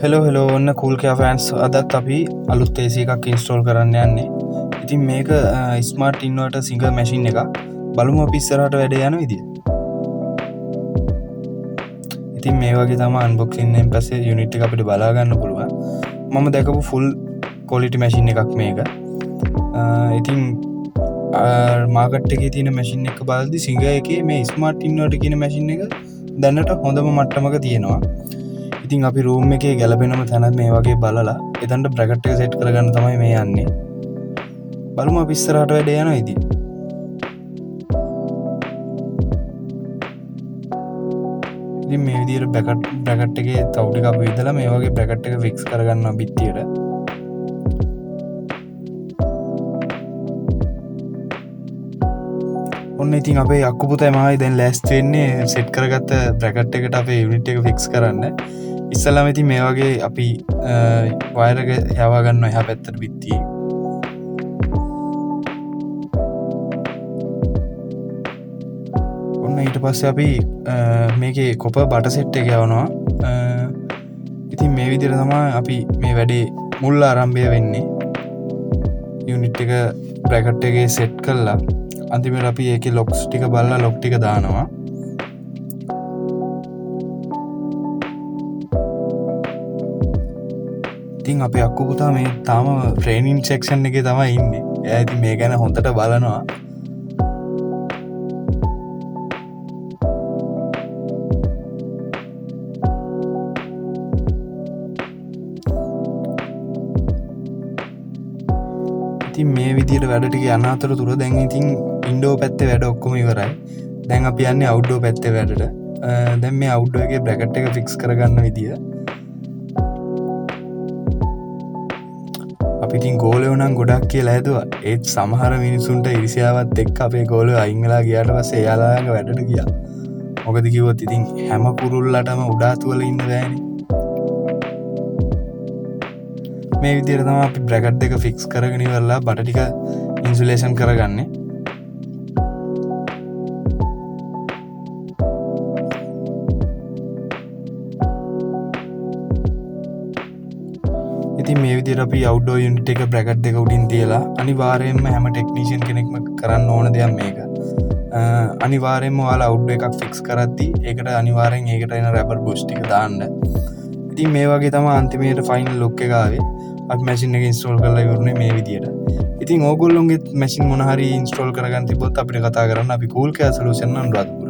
Hello ඔන්න කූල්කයා fans අදත් අපි අලුත් ඒසි එකක් ඉන්ස්ටෝල් කරන්න යන්නේ. ඉතින් මේක ස්මාර්ට් ඉන්වර්ටර් සිංගල් මැෂින් එක. බලමු අපි ඉස්සරහට වැඩ යන විදිය. ඉතින් මේ වගේ තමයි අන්බොක්සින් එකෙන් පස්සේ යුනිට් එක අපිට බලා ගන්න පුළුවන්. මම දැකපු ෆුල් ක්වොලිටි මැෂින් එකක් මේක. ඉතින් මාකට් එකේ තියෙන මැෂින් එක බලද්දි සිංගල් එකේ මේ ස්මාර්ට් ඉන්වර්ටර් කියන මැෂින් එක දැනට හොඳම මට්ටමක තියෙනවා. ඉතින් අපි රූම් එකේ ගැලපෙනම තැනත් මේ වගේ බලලා එතනට බ්‍රැකට් එක සෙට් කරගන්න තමයි මේ යන්නේ. බලමු අපි ඉස්සරහට වැඩ යනවා ඉතින්. ඉතින් මේ විදිහට බ්‍රැකට් එකේ තව ටික අපි විදලා මේ වගේ බ්‍රැකට් එක ෆික්ස් කරගන්නවා බිත්තියට. ඔන්න ඉතින් අපේ අක්කු පුතයි මමයි දැන් ලෑස්ති වෙන්නේ සෙට් කරගත්ත බ්‍රැකට් එකට අපේ යුනිට් එක ෆික්ස් කරන්න. ඉස්සල්ලාම ඉතින් මේ වගේ අපි වයර් එක යවා ගන්නවා එහා පැත්තට බිත්තියේ. ඔන්න ඊට පස්සේ අපි මේකේ කොපර් බටර් සෙට් එක යවනවා. ඉතින් මේ විදිහට තමයි අපි මේ වැඩේ මුල් ආරම්භය වෙන්නේ. යුනිට් එක බ්‍රැකට් එකේ සෙට් කරලා අන්තිමට අපි ඒකේ ලොක්ස් ටික බලලා ලොක් ටික දානවා. ඉතින් අපේ අක්කු පුතා මේ තාම ට්‍රේනින් සෙක්ෂන් එකේ තමයි ඉන්නේ. එයා ඉතින් මේ ගැන හොඳට බලනවා. ඉතින් මේ විදිහට වැඩ ටික යන අතරතුර දැන් ඉතින් ඉන්ඩෝ පැත්තේ වැඩ ඔක්කොම ඉවරයි. දැන් අපි යන්නේ අවුට්ඩෝ පැත්තේ වැඩට. දැන් මේ අවුට්ඩෝ එකේ බ්‍රැකට් එක ෆික්ස් කරගන්න විදිය. අපි ඉතින් ගෝලයෝ නම් ගොඩක් කියලා හැදුවා. ඒත් සමහර මිනිසුන්ට ඉරිසියාවත් එක්ක අපේ ගෝලයෝ අයින් වෙලා ගියාට පස්සේ එයාලා ළඟ වැඩට ගියා. මොකද කිව්වොත් ඉතින් හැම කුරුල්ලටම උඩාතු වල ඉන්න බෑනේ. මේ විදිහට තමයි අපි බ්‍රැකට් එක ෆික්ස් කරගෙන ඉවරලා බට ටික ඉන්සුලේෂන් කරගන්නේ. ඉතින් මේ විදිහට අපි අවුට්ඩෝර් යුනිට් එක බ්‍රැකට් දෙක උඩින් තියලා අනිවාර්යයෙන්ම හැම ටෙක්නීෂියන් කෙනෙක්ම කරන්න ඕන දෙයක් මේක. අනිවාර්යයෙන්ම ඔයාලා අවුට්ඩෝර් එකක් ෆික්ස් කරද්දී ඒකට අනිවාර්යෙන් ඒකට එන රබර් බුෂ් ටික දාන්න. ඉතින් මේ වගේ තමයි අන්තිමේට ෆයිනල් ලුක් එක ආවේ. අපි මැෂින් එක ඉන්ස්ටෝල් කරලා ඉවරනේ මේ විදියට. ඉතින් ඕගොල්ලොන්ගේ මැෂින් මොන හරි ඉන්ස්ටෝල් කරගන්න තිබ්බොත් අපිට කතා කරන්න. අපි කූල් කෙයා සොලියුෂන් අනුරාධපුර.